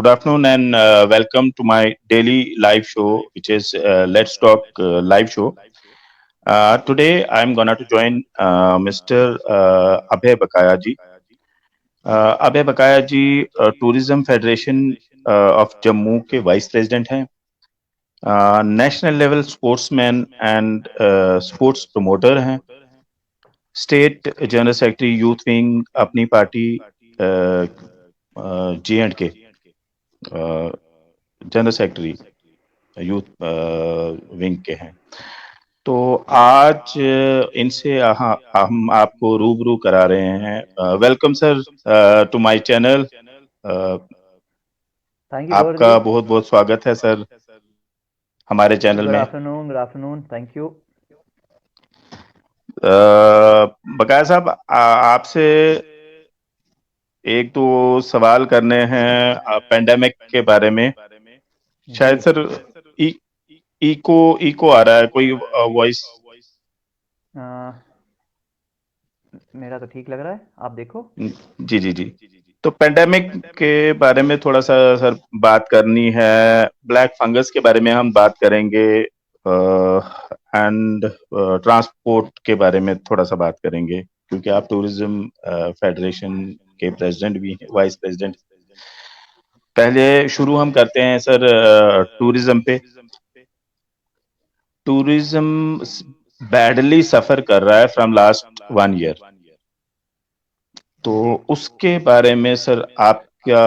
good afternoon and welcome to my daily live show, which is Let's Talk live show. Today, I'm gonna to join Mr. Abhay Bakaya ji. Abhay Bakaya ji, Tourism Federation of Jammu के vice president हैं, national level sportsman and sports promoter हैं, state general secretary youth wing Apni Party J&K general secretary youth wing के हैं। तो आज इनसे हम आपको रूबरू करा रहे हैं। Welcome sir to my channel. Thank you आपका बहुत बहुत स्वागत है सर हमारे चैनल में। Good afternoon, thank you. Bakaya साहब, आपसे एक दो सवाल करने हैं पेंडेमिक के बारे में। शायद सर इको आ रहा है, कोई वॉइस? मेरा तो ठीक लग रहा है, आप देखो। जी जी जी। तो पेंडेमिक के बारे में थोड़ा सा सर बात करनी है। ब्लैक फंगस के बारे में हम बात करेंगे एंड ट्रांसपोर्ट के बारे में थोड़ा सा बात करेंगे, क्योंकि आप टूरिज्म फेडरेशन के प्रेसिडेंट भी हैं, वाइस प्रेसिडेंट। पहले शुरू हम करते हैं सर टूरिज्म पे। टूरिज्म बैडली सफर कर रहा है फ्रॉम लास्ट 1 ईयर, तो उसके बारे में सर आप क्या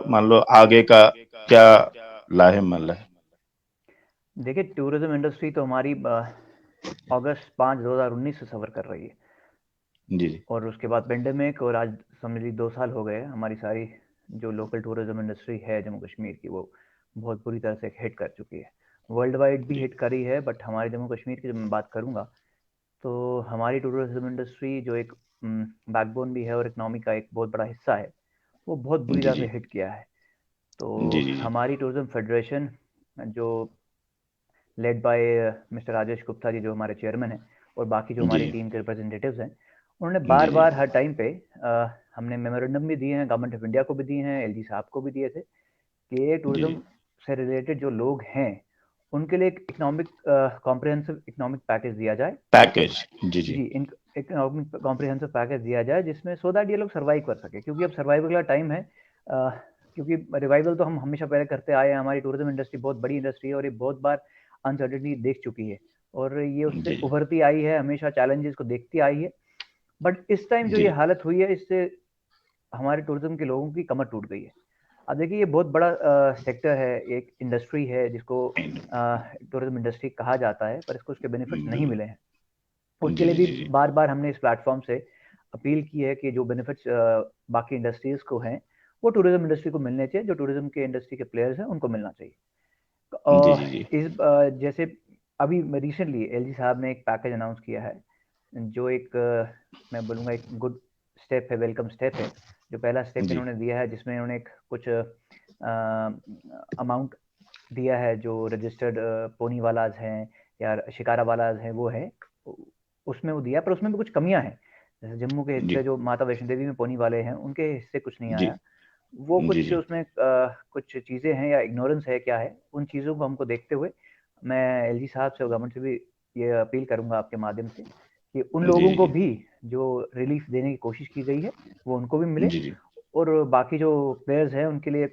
मान लो, आगे का क्या लाहेमल है? देखिए, टूरिज्म इंडस्ट्री तो हमारी अगस्त 5 2019 से सफ़र कर रही है जी। और उसके बाद पेंडेमिक, और आज समझ लीजिए 2 साल हो गए। हमारी सारी जो लोकल टूरिज्म इंडस्ट्री है जम्मू कश्मीर की, वो बहुत बुरी तरह से हिट कर चुकी है। वर्ल्ड वाइड भी हिट करी है, बट हमारे जम्मू कश्मीर की जब मैं बात करूँगा तो हमारी टूरिज्म इंडस्ट्री जो एक बैकबोन भी है और इकनॉमी का एक बहुत बड़ा हिस्सा है, वो बहुत बुरी तरह से हिट किया है। तो हमारी टूरिज्म फेडरेशन, जो led by mister Rajesh Gupta ji, जो हमारे चेयरमैन हैं, और बाकी जो हमारी टीम के रिप्रेजेंटेटिव्स हैं, उन्होंने बार बार हर टाइम पे हमने मेमोरेंडम भी दिए हैं, गवर्नमेंट ऑफ इंडिया को भी दिए हैं, एलजी साहब को भी दिए थे कि टूरिज्म से रिलेटेड जो लोग हैं उनके लिए एक इकोनॉमिक कॉम्प्रिहेंसिव इकोनॉमिक पैकेज दिया जाए। इकोनॉमिक कॉम्प्रिहेंसिव पैकेज दिया जाए जिसमें सो दैट ये लोग सर्वाइव कर सके, क्योंकि अब सर्वाइवल का टाइम है। क्योंकि रिवाइवल तो हम हमेशा पहले करते आए हैं। हमारी टूरिज्म इंडस्ट्री बहुत बड़ी इंडस्ट्री है और ये बहुत बार अनसर्टेनिटी देख चुकी है और ये उससे उभरती आई है, हमेशा चैलेंजेस को देखती आई है। बट इस टाइम जो ये हालत हुई है, इससे हमारे टूरिज्म के लोगों की कमर टूट गई है। अब देखिए, ये बहुत बड़ा सेक्टर है, एक इंडस्ट्री है जिसको टूरिज्म इंडस्ट्री कहा जाता है, पर इसको उसके बेनिफिट्स नहीं मिले हैं। उसके लिए भी बार बार हमने इस प्लेटफॉर्म से अपील की है कि जो बेनिफिट्स बाकी इंडस्ट्रीज को हैं वो टूरिज्म इंडस्ट्री को मिलने चाहिए, जो टूरिज्म के इंडस्ट्री के प्लेयर्स हैं उनको मिलना चाहिए। इस जैसे अभी रिसेंटली एलजी साहब ने एक पैकेज अनाउंस किया है, जो एक मैं बोलूँगा एक गुड स्टेप है, वेलकम स्टेप है। जो पहला स्टेप इन्होंने दिया है, जिसमें इन्होंने एक कुछ अमाउंट दिया है जो रजिस्टर्ड पोनी वालाज हैं या शिकारा वालाज हैं, वो है उसमें वो दिया, पर उसमें भी कुछ कमियां हैं। जैसे जम्मू के हिस्से जो माता वैष्णो देवी में पोनी वाले हैं, उनके हिस्से कुछ नहीं आया। वो कुछ उसमें कुछ चीज़ें हैं या इग्नोरेंस है, क्या है, उन चीज़ों को हमको देखते हुए मैं एलजी साहब से और गवर्नमेंट से भी ये अपील करूंगा आपके माध्यम से कि उन लोगों को भी जो रिलीफ देने की कोशिश की गई है वो उनको भी मिले, और बाकी जो प्लेयर्स हैं उनके लिए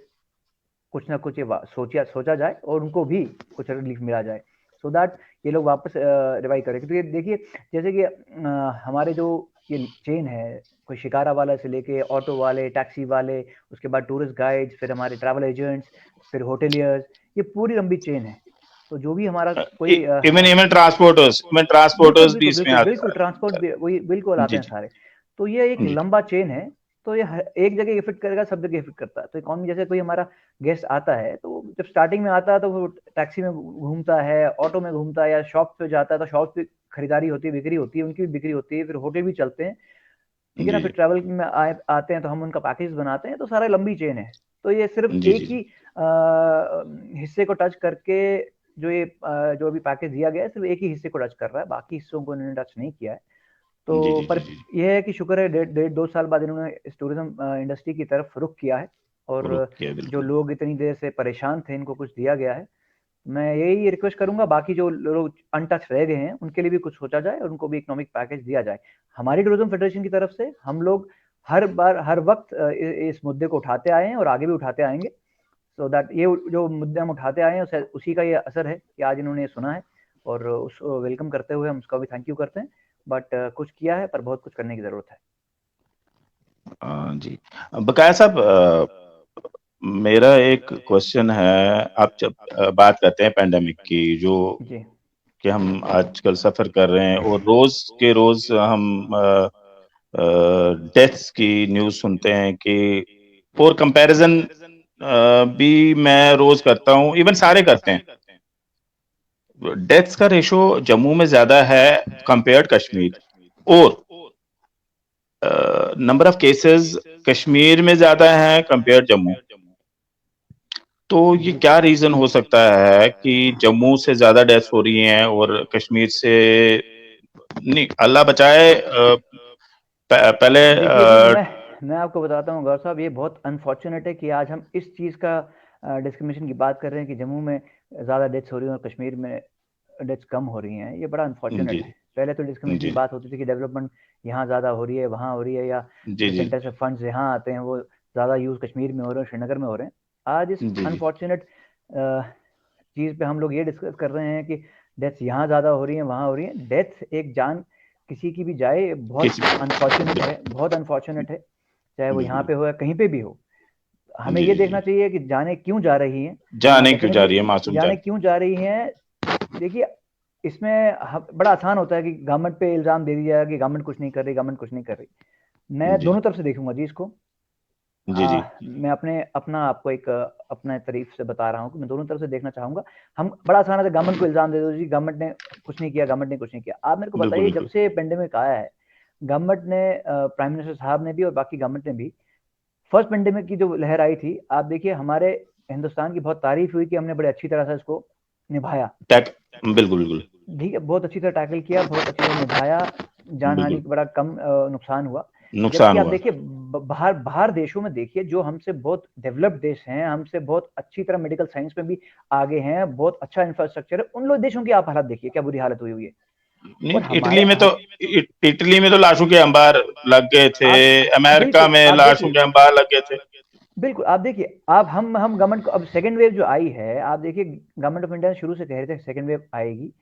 कुछ ना कुछ ये सोचा जाए और उनको भी कुछ रिलीफ मिला जाए, सो दैट ये लोग वापस रिवाइव करें। क्योंकि देखिए, जैसे कि हमारे जो ये चेन है, कोई शिकारा वाला से लेके ऑटो वाले, टैक्सी वाले, उसके बाद टूरिस्ट गाइड्स, फिर हमारे ट्रैवल एजेंट्स, फिर होटेलियर्स, ये पूरी लंबी चेन है। तो जो भी हमारा कोई इवन ट्रांसपोर्टर्स भी इसमें आते हैं। बिल्कुल ट्रांसपोर्ट वही बिल्कुल आते हैं सारे। तो ये एक लंबा चेन है, तो ये एक जगह इफेक्ट करेगा, सब जगह इफेक्ट करता है। तो इकोनॉमी, जैसे कोई हमारा गेस्ट आता है तो जब स्टार्टिंग में आता है तो वो टैक्सी में घूमता है, ऑटो में घूमता है, या शॉप पे जाता है तो शॉप पे खरीदारी होती है, बिक्री होती है, उनकी भी बिक्री होती है, फिर होटल भी चलते हैं, ठीक है ना। फिर ट्रैवल में आते हैं तो हम उनका पैकेज बनाते हैं, तो सारा लंबी चेन है। तो ये सिर्फ एक ही हिस्से को टच करके जो अभी पैकेज दिया गया है, सिर्फ एक ही हिस्से को टच कर रहा है, बाकी हिस्सों को इन्होंने टच नहीं किया है। तो पर यह है कि शुक्र है, 1.5-2 साल बाद इन्होंने इस टूरिज्म इंडस्ट्री की तरफ रुख किया है और ओके, जो बिल्कुल। लोग इतनी देर से परेशान थे इनको कुछ दिया गया है। मैं यही रिक्वेस्ट करूंगा, बाकी जो लोग अनटच रह गए हैं उनके लिए भी कुछ सोचा जाए और उनको भी इकोनॉमिक पैकेज दिया जाए। हमारी टूरिज्म फेडरेशन की तरफ से हम लोग हर बार हर वक्त इस मुद्दे को उठाते आए हैं और आगे भी उठाते आएंगे। सो दैट ये जो मुद्दे हम उठाते आए हैं उसी का ये असर है कि आज इन्होंने ये सुना है, और उस वेलकम करते हुए हम उसका भी थैंक यू करते हैं। बट कुछ किया है, पर बहुत कुछ करने की जरूरत है। जी, बकाया साहब, मेरा एक क्वेश्चन है। आप जब बात करते हैं पेंडेमिक की, जो जी कि हम आजकल सफर कर रहे हैं और रोज के रोज हम डेथ्स की न्यूज सुनते हैं कि, और कंपैरिजन भी मैं रोज करता हूँ, इवन सारे करते हैं। डेथ्स का रेशो जम्मू में ज्यादा है कंपेयर्ड कश्मीर, और नंबर ऑफ केसेस कश्मीर में ज्यादा है कंपेयर जम्मू। तो ये जी क्या रीजन हो सकता है कि जम्मू से ज्यादा डेथ्स हो रही हैं और कश्मीर से नहीं? अल्लाह बचाए। पहले देखिए जी, मैं आपको बताता हूँ गौर साहब, ये बहुत अनफॉर्चुनेट है कि आज हम इस चीज़ का डिस्क्रिमिनेशन की बात कर रहे हैं कि जम्मू में ज़्यादा डेथ्स हो रही हैं और कश्मीर में डेथ्स कम हो रही हैं। ये बड़ा जी अनफॉर्चुनेट है। पहले तो डिस्क्रिमिनेशन की जी बात होती थी कि डेवलपमेंट यहाँ ज़्यादा हो रही है, वहाँ हो रही है, या जी जो जी सेंटर से फंड्स यहाँ आते हैं वो ज़्यादा यूज़ कश्मीर में हो रहे हैं, श्रीनगर में हो रहे हैं। आज इस जी जी अनफॉर्चुनेट चीज़ पे हम लोग ये डिस्कस कर रहे हैं कि डेथ्स यहाँ ज़्यादा हो रही हैं, वहाँ हो रही हैं। डेथ, एक जान किसी की भी जाए, बहुत किसी अनफॉर्चुनेट है, बहुत अनफॉर्चुनेट है, चाहे वो यहाँ बिल्कुल। पे हो या कहीं पे भी हो। हमें जी ये जी देखना जी, चाहिए कि जाने क्यों जा रही हैं। हाँ, जाने क्यों जा डेफिनेटली रही है मासूम जाने जान? क्यों जा रही हैं। देखिए, इसमें बड़ा आसान होता है कि गवर्नमेंट पे इल्ज़ाम दे दिया कि गवर्नमेंट कुछ नहीं कर रही, गवर्नमेंट कुछ नहीं कर रही। मैं जी दोनों तरफ से देखूंगा जी इसको। जी जी मैं अपना आपको एक अपना तारीफ से बता रहा हूँ कि मैं दोनों तरफ से देखना चाहूंगा। हम बड़ा आसान है गवर्नमेंट को इल्ज़ाम दे दो जी, गवर्नमेंट ने कुछ नहीं किया, गवर्नमेंट ने कुछ नहीं किया। आप मेरे को बिल्कुल बताइए, जब बिल्कुल। से पेंडेमिक आया है, गवर्नमेंट ने, प्राइम मिनिस्टर साहब ने भी और बाकी गवर्नमेंट ने भी, फर्स्ट पेंडेमिक की जो लहर आई थी, आप देखिए हमारे हिंदुस्तान की बहुत तारीफ हुई कि हमने बड़े अच्छी तरह से इसको निभाया। टैक बिल्कुल बिल्कुल ठीक है, बहुत अच्छी तरह टैकल किया, बहुत अच्छी तरह निभाया, जान हानि बिल्कुल। का बड़ा कम नुकसान हुआ। जबकि नुकसान आप हुआ। देखिए बाहर बाहर देशों में देखिए, जो हमसे बहुत डेवलप्ड देश हैं, हमसे बहुत अच्छी तरह मेडिकल साइंस में भी आगे हैं, बहुत अच्छा इंफ्रास्ट्रक्चर है, उन लोग देशों की आप हालत देखिए, क्या बुरी हालत हुई हुई है। नहीं, और हमारे हम इटली में तो लाशों के अंबार लग गए थे। आप अमेरिका बिल्कुल में आप लाशों देखिए, के अंबार लग गए थे। बिल्कुल आप देखिए, आप हम गवर्नमेंट को, अब सेकंड वेव जो आई है, आप देखिए गवर्नमेंट ऑफ इंडिया शुरू से कह रहे थे सेकंड वेव आएगी।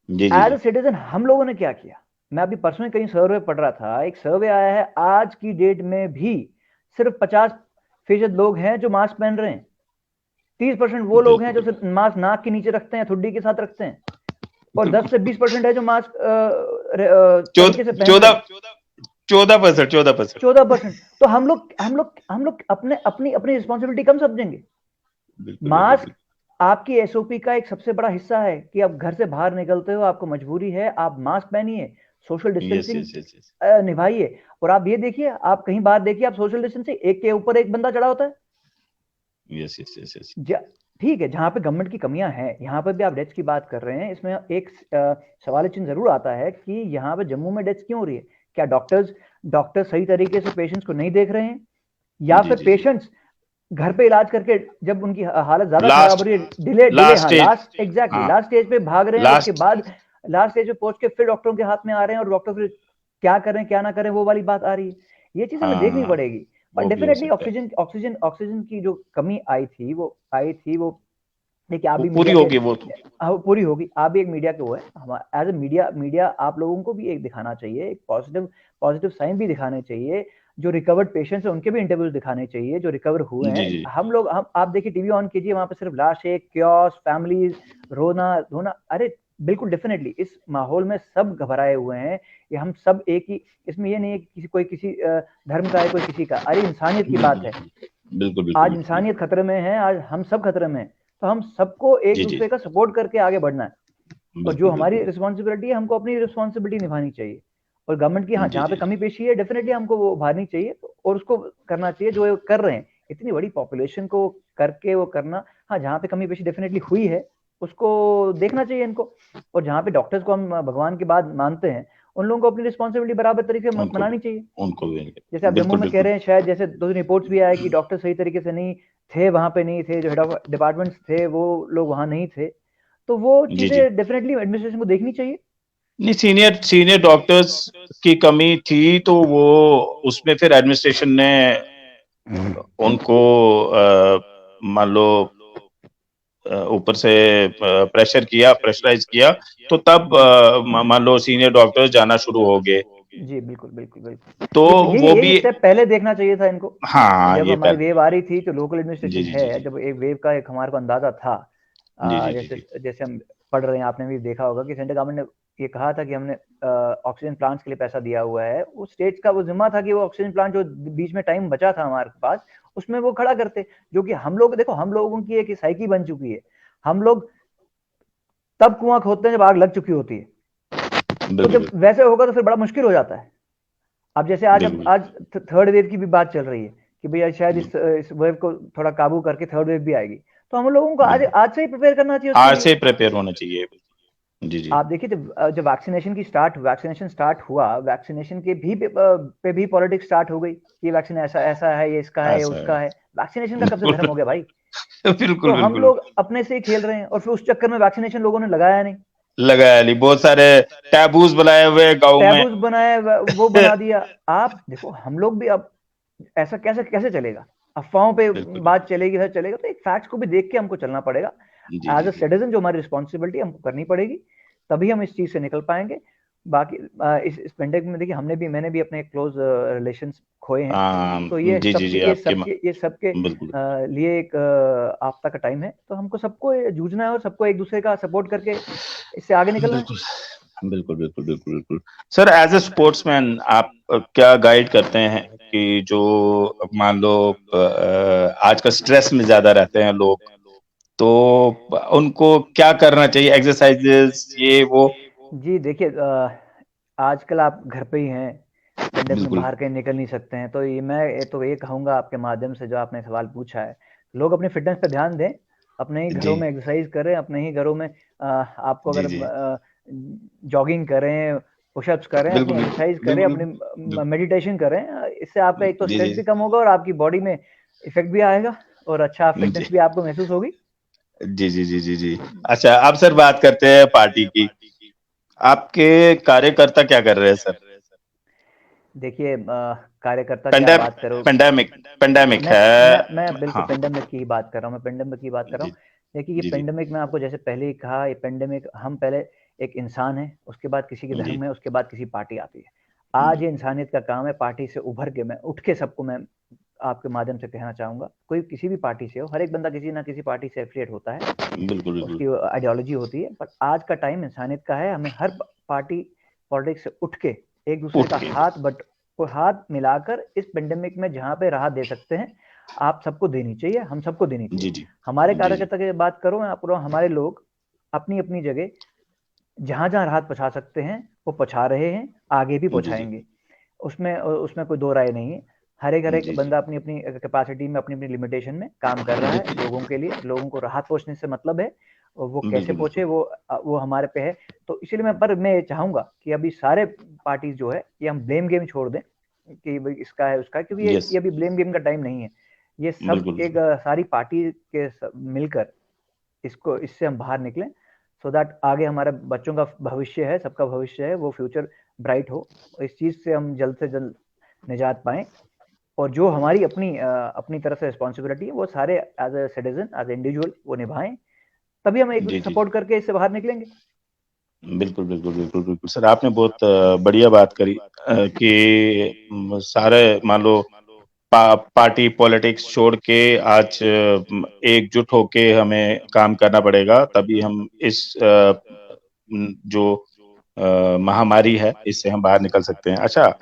जी जी एज जी अ सिटीजन हम लोगों ने क्या किया? मैं अभी परसों ही कहीं सर्वे पढ़ रहा था, एक सर्वे आया है आज की डेट में भी सिर्फ 50% लोग हैं जो मास्क पहन रहे हैं। 30% वो लोग हैं बिल्कुल जो बिल्कुल। सिर्फ मास्क नाक के नीचे रखते हैं, ठुड्डी के साथ रखते हैं, और 10 बिल्कुल से 20% है जो मास्क तरीके से चौदह पहन रहे चौदह हैं। 14%, 14%। 14%। तो हम लोग अपने अपनी अपनी रिस्पॉन्सिबिलिटी कम समझेंगे। बिल्कुल बिल्कुल मास्क बिल्कुल। आपकी एसओपी का एक सबसे बड़ा हिस्सा है कि आप घर से बाहर निकलते हो, आपको मजबूरी है, आप मास्क पहनिए, social yes distancing yes yes yes निभाइए। और आप ये देखिए, आप कहीं बाहर देखिए, आप सोशल डिस्टेंसिंग, एक के ऊपर एक बंदा चढ़ा होता है। Yes yes yes yes. ठीक है, जहां पे गवर्नमेंट की कमियां हैं, यहाँ पर भी आप डेथ्स की बात कर रहे हैं, इसमें एक सवाल चिन्ह जरूर आता है कि यहाँ पे जम्मू में डेथ्स क्यों हो रही है। क्या डॉक्टर सही तरीके से पेशेंट्स को नहीं देख रहे हैं, या जी फिर जी जी। पेशेंट्स घर पे इलाज करके जब उनकी हालत ज्यादा खराब लास्ट हो रही है, डिले डिले, लास्ट हाँ, स्टेज। लास्ट एग्जैक्टली हाँ, लास्ट स्टेज पे भाग रहे हैं, उसके लास्ट। बाद लास्ट स्टेज पे पहुंच के फिर डॉक्टरों के हाथ में आ रहे हैं, और डॉक्टर फिर क्या करें क्या ना करें, वो वाली बात आ रही है। ये चीज हमें देखनी हाँ, पड़ेगी। और वो भी हो डेफिनेटली सकता है। ऑक्सीजन की जो कमी आई थी वो देखिए, आप वो भी पूरी मीडिया के, होगी वो तो। हाँ, पूरी होगी। आप भी एक मीडिया के वो है, हम एज ए मीडिया आप लोगों को भी एक दिखाना चाहिए, एक पॉजिटिव पॉजिटिव साइन भी दिखाने चाहिए। जो रिकवर्ड पेशेंट्स हैं उनके भी इंटरव्यूज दिखाने चाहिए, जो रिकवर हुए जी हैं। जी हम आप देखिए, टीवी ऑन कीजिए, वहां पे सिर्फ लाशें, क्योस, फैमिलीज, रोना धोना। अरे बिल्कुल डेफिनेटली इस माहौल में सब घबराए हुए हैं। ये हम सब एक ही, इसमें ये नहीं है कि कोई किसी धर्म का है, कोई किसी का, अरे इंसानियत की बात बिल्कुल है। बिल्कुल बिल्कुल आज बिल्कुल। इंसानियत खतरे में है, आज हम सब खतरे में हैं। तो हम सबको एक जी जी दूसरे का सपोर्ट करके आगे बढ़ना है। और जो बिल्कुल हमारी बिल्कुल। रिस्पॉन्सिबिलिटी है, हमको अपनी रिस्पॉन्सिबिलिटी निभानी चाहिए। और गवर्नमेंट की, हाँ, जी जहाँ पे जी कमी पेशी है, डेफिनेटली हमको वो उभारनी चाहिए, और उसको करना चाहिए जो ये कर रहे हैं। इतनी बड़ी पॉपुलेशन को करके वो करना, हाँ, जहाँ पे कमी पेशी डेफिनेटली हुई है, उसको देखना चाहिए इनको। और जहाँ पे डॉक्टर्स को हम भगवान के बाद मानते हैं, उन लोगों को अपनी रिस्पॉन्सिबिलिटी बराबर तरीके से उनको मनानी चाहिए। उनको देंगे। जैसे आप जम्मू बिल्कुल में कह बिल्कुल। रहे हैं, शायद जैसे 2 रिपोर्ट्स भी आए कि डॉक्टर सही तरीके से नहीं थे, वहाँ पे नहीं थे, जो हेड ऑफ डिपार्टमेंट्स थे वो लोग वहाँ नहीं थे। तो वो जी जी। चीज़ें डेफिनेटली एडमिनिस्ट्रेशन को देखनी चाहिए। नहीं, सीनियर सीनियर डॉक्टर्स की कमी थी, तो वो उसमें फिर एडमिनिस्ट्रेशन ने उनको मान लो ऊपर से प्रेशर किया, प्रेशराइज किया, तो तब जी। मान लो सीनियर डॉक्टर्स जाना शुरू हो गए। जी, बिल्कुल, बिल्कुल, बिल्कुल। तो यही वो यही भी, स्टेप पहले देखना चाहिए था इनको। हाँ जब ये हमारी पहले। वेव आ रही थी तो लोकल जी एडमिनिस्ट्रेशन जी जी है, जी जब एक वेव का एक हमारे को अंदाज़ा था, जी जी जी जैसे जी। जैसे हम पढ़ रहे हैं, आपने भी देखा होगा कि सेंट्रल गवर्नमेंट ने ये कहा था कि हमने ऑक्सीजन प्लांट्स के लिए पैसा दिया हुआ है। वो स्टेट्स का वो ज़िम्मा था कि वो ऑक्सीजन प्लांट जो बीच में टाइम बचा था हमारे पास, उसमें वो खड़ा करते। जो कि हम लोग देखो, हम लोगों की एक साइकी बन चुकी है। हम लोग तब कुआँ खोदते हैं जब आग लग चुकी होती है। तो बिल्कुल जब बिल्कुल वैसे होगा तो फिर बड़ा मुश्किल हो जाता है। अब जैसे आज अब बिल्कुल। आज थर्ड वेव की भी बात चल रही है कि भैया शायद बिल्कुल इस वेव को थोड़ा काबू करके थर्ड वेव भी आएगी। तो हम लोगों को आज बिल्कुल। आज से ही प्रिपेयर करना चाहिए उसके आज से लिए। प्रिपेयर होना चाहिए। जी जी। आप देखिए, जब वैक्सीनेशन स्टार्ट हुआ, वैक्सीनेशन के भी पे भी पॉलिटिक्स स्टार्ट हो गई। ये वैक्सीन ऐसा ऐसा है, ये इसका है, ये ऐसा है। उसका है। वैक्सीनेशन का कब से धर्म बिल्कुल हो गया भाई? बिल्कुल तो हम बिल्कुल। लोग अपने से ही खेल रहे हैं और फिर उस चक्कर में वैक्सीनेशन लोगों ने लगाया नहीं। लगाया नहीं, बहुत सारे टैबूज बनाए हुए गाँव में। टैबूज बनाए, वो बना दिया। आप देखो, हम लोग भी अब ऐसा कैसे कैसे चलेगा? अफवाहों पे बिल्कुल बात बिल्कुल। चलेगी, सर चलेगा? तो एक फैक्ट्स को भी देख के हमको चलना पड़ेगा। जी एज जी अ जी। सिटीजन जो हमारी रिस्पॉन्सिबिलिटी हमको करनी पड़ेगी, तभी हम इस चीज़ से निकल पाएंगे। बाकी इस पेंडेमिक में देखिए, मैंने भी अपने क्लोज रिलेशंस खोए हैं। तो जी जी जी, आपके ये सबके बिल्कुल लिए एक आपदा का टाइम है। तो हमको सबको जूझना है और सबको एक दूसरे का सपोर्ट करके इससे आगे निकलना है। बिल्कुल बिल्कुल बिल्कुल बिल्कुल बिल्कुल। सर, एज ए स्पोर्ट्समैन आप क्या गाइड करते हैं कि जो मान लो आजकल स्ट्रेस में ज्यादा रहते हैं लोग, तो उनको क्या करना चाहिए, एक्सरसाइजेस ये वो? जी देखिए, आजकल आप घर पे ही हैं, पेंडेमिक में बिल्कुल। बाहर कहीं निकल नहीं सकते हैं। तो ये कहूँगा आपके माध्यम से, जो आपने सवाल पूछा है, लोग अपनी फिटनेस पे ध्यान दें। अपने ही जी घरों में एक्सरसाइज करें, अपने ही घरों में आपको जी अगर जी। जॉगिंग करें, पुशअप्स करें, अपनी बिल्कुल एक्सरसाइज करें, बिल्कुल अपनी बिल्कुल। मेडिटेशन करें। इससे आपका एक तो जी स्ट्रेस जी भी कम होगा और आपकी बॉडी में इफेक्ट भी आएगा और अच्छा जी फिटनेस भी आपको महसूस होगी। जी जी जी जी जी। अच्छा, अब सर बात करते हैं पार्टी की। आपके कार्यकर्ता क्या कर रहे हैं सर? देखिए, कार्यकर्ता क्या पेंडेम बात करो। पेंडेमिक पेंडेमिक मैं है। मैं बिल्कुल हाँ। पेंडेमिक की ही बात कर रहा हूँ। मैं पेंडेमिक की बात कर रहा जी हूँ। देखिए, ये जी जी पेंडेमिक में आपको जैसे पहले ही कहा, ये पेंडेमिक, हम पहले एक इंसान है, उसके बाद किसी के जी धर्म है, उसके बाद किसी पार्टी आती है। आज जी ये इंसानियत का काम है, पार्टी से उभर के मैं उठ के सबको मैं आपके माध्यम से कहना चाहूँगा, कोई किसी भी पार्टी से हो, हर एक बंदा किसी ना किसी पार्टी से एफिलिएट होता है, बिल्कुल बिल्कुल। उसकी आइडियोलॉजी होती है। बट आज का टाइम इंसानियत का है, हमें हर पार्टी पॉलिटिक्स से उठ के एक दूसरे उठ का के। हाथ मिलाकर इस पेंडेमिक में जहाँ पे राहत दे सकते हैं, आप सबको देनी चाहिए, हम सबको देनी चाहिए। जी जी हमारे जी जी। कार्यकर्ता की बात करूँ, मैं आपको, हमारे लोग अपनी अपनी जगह जहाँ जहाँ राहत पहुँचा सकते हैं वो पहुँचा रहे हैं, आगे भी जी जी पहुँचाएंगे। उसमें उसमें कोई दो राय नहीं है। हर एक जी जी। बंदा अपनी अपनी कैपेसिटी में, अपनी अपनी लिमिटेशन में काम कर रहा है बिल्कुल लोगों के लिए। लोगों को राहत पहुंचने से मतलब है, और वो कैसे बिल्कुल पहुंचे बिल्कुल। वो हमारे पे है। तो इसीलिए मैं ये चाहूंगा कि अभी सारे पार्टीज जो है, ये हम ब्लेम गेम छोड़ दें कि भाई इसका है उसका है, क्योंकि यस। ये अभी ब्लेम गेम का टाइम नहीं है। ये सब बिल्कुल एक बिल्कुल। सारी पार्टी के मिलकर इससे हम बाहर निकलें, सो दैट आगे हमारे बच्चों का भविष्य है, सबका भविष्य है, वो फ्यूचर ब्राइट हो। इस चीज़ से हम जल्द से जल्द निजात पाएं। और जो हमारी अपनी तरफ से रिस्पॉन्सिबिलिटी है, वो सारे as a citizen, as a individual वो निभाएं। तभी हम एक जी दूसरे जी। सपोर्ट करके इससे बाहर निकलेंगे। बिल्कुल बिल्कुल बिल्कुल बिल्कुल सर, आपने बहुत बढ़िया बात करी कि सारे मान लो पार्टी पॉलिटिक्स छोड़ के आज एकजुट होके हमें काम करना पड़ेगा, तभी हम इस जो महामारी है इससे हम बाहर निकल सकते हैं। अच्छा,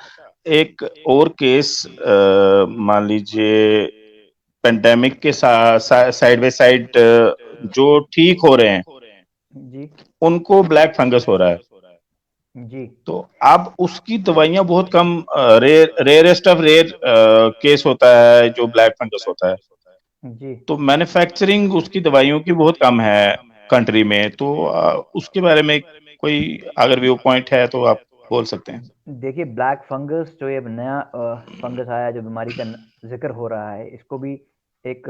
एक और केस मान लीजिए, पेंडेमिक के साइड बाय साइड जो ठीक हो रहे हैं जी। उनको ब्लैक फंगस हो रहा है। जी। तो अब उसकी दवाइयां बहुत कम, रेयरेस्ट ऑफ रेयर केस होता है जो ब्लैक फंगस होता है। जी। तो मैन्युफैक्चरिंग उसकी दवाइयों की बहुत कम है कंट्री में। तो उसके बारे में कोई अगर व्यू पॉइंट है तो आप बोल सकते हैं। देखिए, ब्लैक फंगस जो ये नया फंगस आया, जो बीमारी का जिक्र हो रहा है, इसको भी एक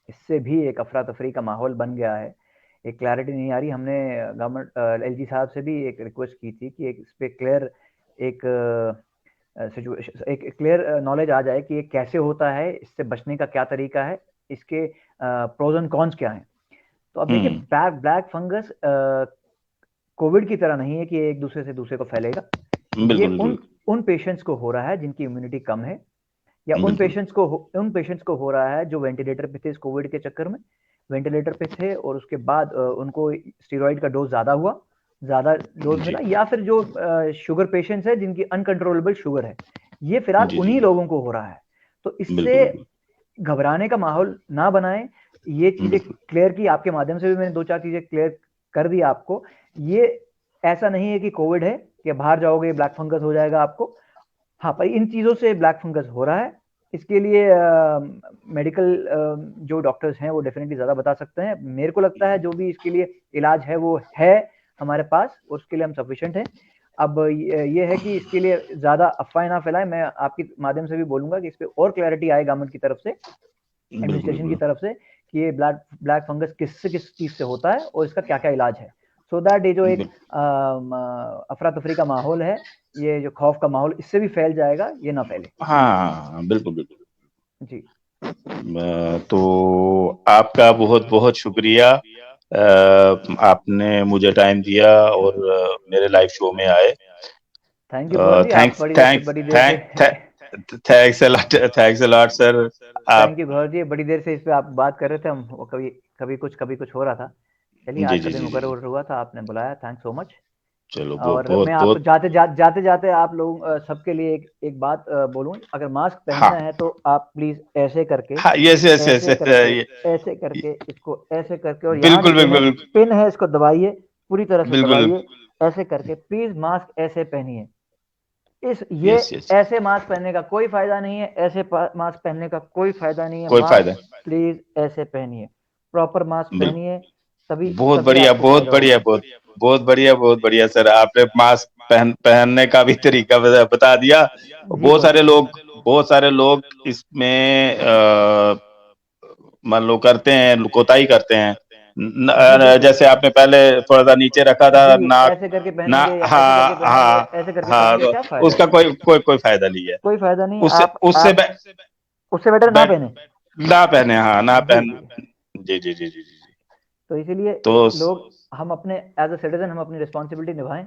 इससे भी एक अफरा तफरी का माहौल बन गया है। एक क्लैरिटी नहीं आ रही। हमने गवर्नमेंट एलजी साहब से भी एक रिक्वेस्ट की थी कि एक इस पे क्लियर एक सिचुएशन, एक क्लियर नॉलेज आ जाए कि ये कैसे होता है, इससे बचने का क्या तरीका है, इसके प्रोज एंड कॉन्स क्या हैं। तो अब देखिए, ब्लैक फंगस कोविड की तरह नहीं है कि एक दूसरे से दूसरे को फैलेगा। ये उन पेशेंट्स को हो रहा है जिनकी इम्यूनिटी कम है, या उन पेशेंट्स को हो रहा है जो वेंटिलेटर पे थे इस कोविड के चक्कर में, वेंटिलेटर पे थे और उसके बाद उनको स्टीरॉइड का डोज ज्यादा डोज मिला, या फिर जो शुगर पेशेंट्स है जिनकी अनकंट्रोलेबल शुगर है, ये फिलहाल उन्हीं लोगों को हो रहा है। तो इससे घबराने का माहौल ना बनाएं। ये चीजें क्लियर की आपके माध्यम से भी मैंने 2-4 चीजें क्लियर कर दी आपको। ये ऐसा नहीं है कि कोविड है कि बाहर जाओगे ब्लैक फंगस हो जाएगा आपको। हाँ, पर इन चीजों से ब्लैक फंगस हो रहा है। इसके लिए मेडिकल जो डॉक्टर्स हैं वो डेफिनेटली ज्यादा बता सकते हैं। मेरे को लगता है जो भी इसके लिए इलाज है वो है हमारे पास, और उसके लिए हम सफिशिएंट हैं। अब ये है कि इसके लिए ज्यादा अफवाहें ना फैलाएं। मैं आपके माध्यम से भी बोलूंगा कि इस पे और क्लैरिटी आए गवर्नमेंट की तरफ से, एडमिनिस्ट्रेशन की तरफ से, कि ये ब्लैक फंगस किस चीज से होता है और इसका क्या क्या इलाज है, सो दैट ये जो एक अफरा तफरी का माहौल है, ये जो खौफ का माहौल, इससे भी फैल जाएगा, ये ना फैले। हाँ, बिल्कुल बिल्कुल जी। तो आपका बहुत बहुत शुक्रिया, आपने मुझे टाइम दिया और मेरे लाइव शो में आए। थैंक यू गौर जी, आप बड़ी thanks a lot sir. Thank you Gaur ji, बड़ी देर से इस पे आप बात कर रहे थे, हम कभी कुछ हो रहा था। चलिए, आज का दिन मुकर्रर हुआ था, आपने बुलाया, थैंक्स सो मच। चलो, और बहुत मैं आपको जाते आप लोग सबके लिए एक बात बोलूं, अगर मास्क पहनना है तो आप प्लीज ऐसे करके, ऐसे करके इसको ऐसे करके, और यहाँ जो पिन है इसको दबाइए, पूरी तरह से दबाइए, ऐसे करके प्लीज मास्क ऐसे पहनिए। ऐसे मास्क पहनने का कोई फायदा नहीं है, ऐसे मास्क पहनने का कोई फायदा नहीं है। मास्क प्लीज ऐसे पहनिए, प्रॉपर मास्क पहनिए, तभी बहुत बढ़िया सर, आपने मास्क पहनने का भी तरीका बता दिया। बहुत सारे लोग इसमें मान लो करते हैं, कोताही करते हैं। जैसे आपने पहले थोड़ा सा नीचे रखा था नाक, ऐसे करके पहनेंगे या ऐसे करके पहनेंगे, क्या फायदा? उसका कोई फायदा नहीं है, कोई फायदा नहीं। उससे बेटर ना पहने। हाँ, ना पहन। जी। तो इसीलिए लोग, हम अपने एज अ सिटीजन हम अपनी रिस्पॉन्सिबिलिटी निभाएं।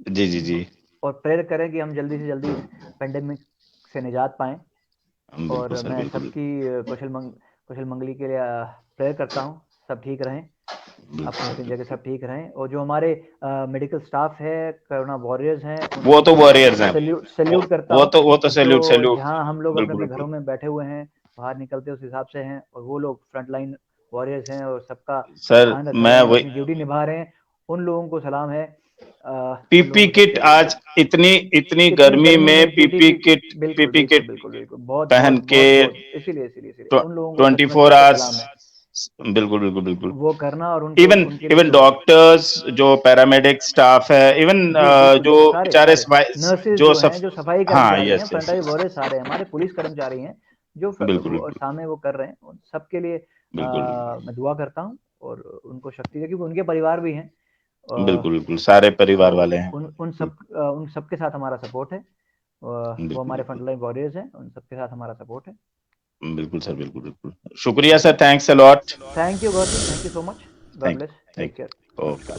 जी। और प्रेयर करें कि हम जल्दी से जल्दी पेंडेमिक से निजात पाएं। और मैं सबकी कुशल मंगली के लिए प्रेयर करता हूं, सब ठीक रहें, अपनी अपनी जगह सब ठीक रहें। और जो हमारे मेडिकल स्टाफ है, कोरोना वॉरियर्स हैं, वो तो वॉरियर्स हैं, सैल्यूट करता हूं। वो तो सैल्यूट। जहां हम लोग अपने घरों में बैठे हुए हैं, बाहर निकलते उस हिसाब से हैं, और वो लोग फ्रंटलाइन वॉरियर्स हैं और सबका ध्यान रख रहे हैं, अपनी ड्यूटी निभा रहे हैं, उन लोगों को सलाम है। पीपी किट, आज इतनी गर्मी में पीपी किट बिल्कुल बहुत पहन के, इसीलिए उन लोगों को 24 आवर्स, बिल्कुल वो करना। और इवन डॉक्टर्स, जो पैरामेडिक स्टाफ है, इवन जो बेचारे नर्सेज जो हैं, जो सफाई कर्मचारी हैं, फ्रंटलाइन वॉरियर्स सारे हमारे पुलिस कर्मचारी हैं जो सामने वो कर रहे हैं, उन सबके लिए मैं दुआ करता हूँ और उनको शक्ति दे, क्योंकि उनके परिवार भी हैं। बिल्कुल सारे परिवार वाले हैं। उन सब के साथ हमारा सपोर्ट है। वो हमारे फ्रंटलाइन वॉरियर्स हैं, उन सबके साथ हमारा सपोर्ट है। बिल्कुल सर, बिल्कुल शुक्रिया sir, thanks a lot. Thank you Gautam, thank you so much, God bless, take care. Okay.